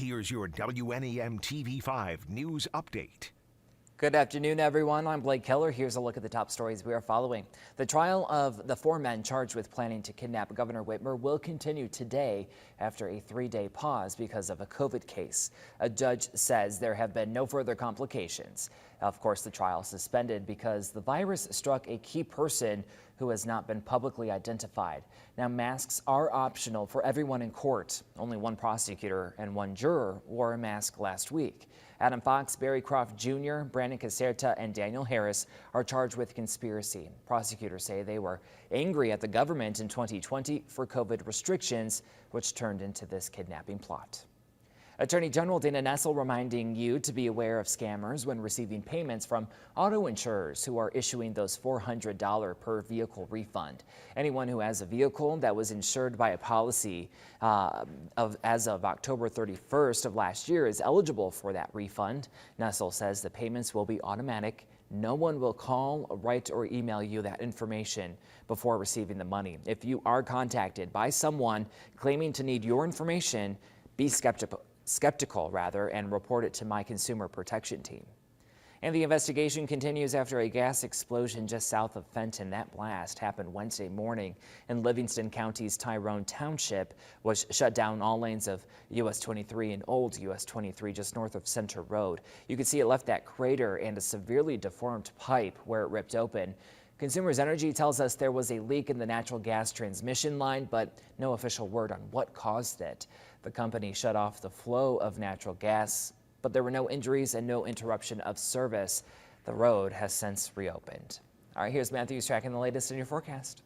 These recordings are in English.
Here's your WNEM TV5 news update. Good afternoon, everyone. I'm Blake Keller. Here's a look at the top stories we are following. The trial of the 4 men charged with planning to kidnap Governor Whitmer will continue today after a 3-day pause because of a COVID case. A judge says there have been no further complications. Of course, the trial suspended because the virus struck a key person who has not been publicly identified. Now, masks are optional for everyone in court. Only one prosecutor and one juror wore a mask last week. Adam Fox, Barry Croft Jr., Brandon Caserta, and Daniel Harris are charged with conspiracy. Prosecutors say they were angry at the government in 2020 for COVID restrictions, which turned into this kidnapping plot. Attorney General Dana Nessel reminding you to be aware of scammers when receiving payments from auto insurers who are issuing those $400 per vehicle refund. Anyone who has a vehicle that was insured by a policy as of October 31st of last year is eligible for that refund. Nessel says the payments will be automatic. No one will call, write, or email you that information before receiving the money. If you are contacted by someone claiming to need your information, be skeptical and report it to my consumer protection team. And the investigation continues after a gas explosion just south of Fenton. That blast happened Wednesday morning in Livingston County's Tyrone Township, which shut down all lanes of US 23 and Old US 23 just north of Center Road. You can see it left that crater and a severely deformed pipe where it ripped open. Consumers Energy tells us there was a leak in the natural gas transmission line, but no official word on what caused it. The company shut off the flow of natural gas, but there were no injuries and no interruption of service. The road has since reopened. All right, here's Matthew's tracking the latest in your forecast.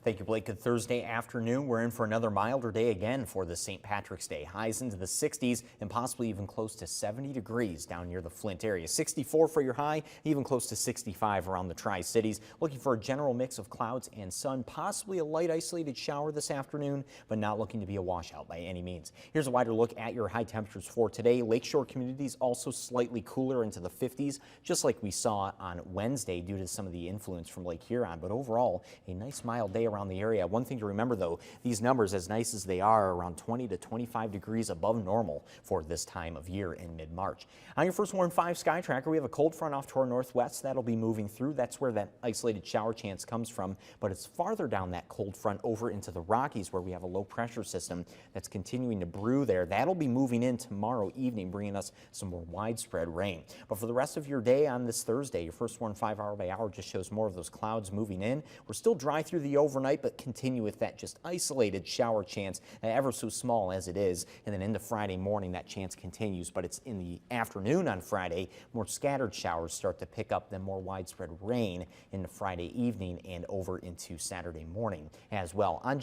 Thank you, Blake. Good Thursday afternoon. We're in for another milder day again for the St. Patrick's Day. Highs into the 60s and possibly even close to 70 degrees down near the Flint area. 64 for your high, even close to 65 around the Tri-Cities. Looking for a general mix of clouds and sun, possibly a light isolated shower this afternoon, but not looking to be a washout by any means. Here's a wider look at your high temperatures for today. Lakeshore communities also slightly cooler into the 50s, just like we saw on Wednesday due to some of the influence from Lake Huron. But overall, a nice mild day around the area. One thing to remember, though, these numbers, as nice as they are, around 20 to 25 degrees above normal for this time of year in mid-March. On your first Warn 5 Sky Tracker, we have a cold front off to our northwest. That'll be moving through. That's where that isolated shower chance comes from, but it's farther down that cold front over into the Rockies where we have a low pressure system that's continuing to brew there. That'll be moving in tomorrow evening, bringing us some more widespread rain. But for the rest of your day on this Thursday, your first Warn 5 hour by hour just shows more of those clouds moving in. We're still dry through the overnight, but continue with that just isolated shower chance, ever so small as it is. And then into Friday morning, that chance continues, but it's in the afternoon on Friday. More scattered showers start to pick up, then more widespread rain into Friday evening and over into Saturday morning as well. On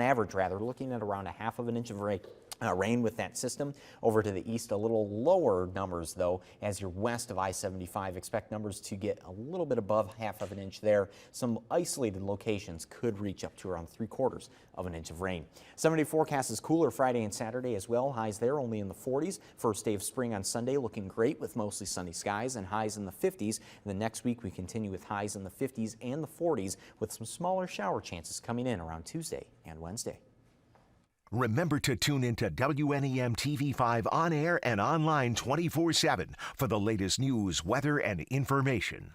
average, looking at around a ½ of an inch of rain with that system. Over to the east, a little lower numbers, though, as you're west of I-75. Expect numbers to get a little bit above ½ of an inch there. Some isolated locations could reach up to around 3/4 of an inch of rain. 7-day forecast is cooler Friday and Saturday as well. Highs there only in the 40s. First day of spring on Sunday looking great with mostly sunny skies and highs in the 50s. And then next week we continue with highs in the 50s and the 40s with some smaller shower chances coming in around Tuesday and Wednesday. Remember to tune into WNEM TV5 on air and online 24/7 for the latest news, weather, and information.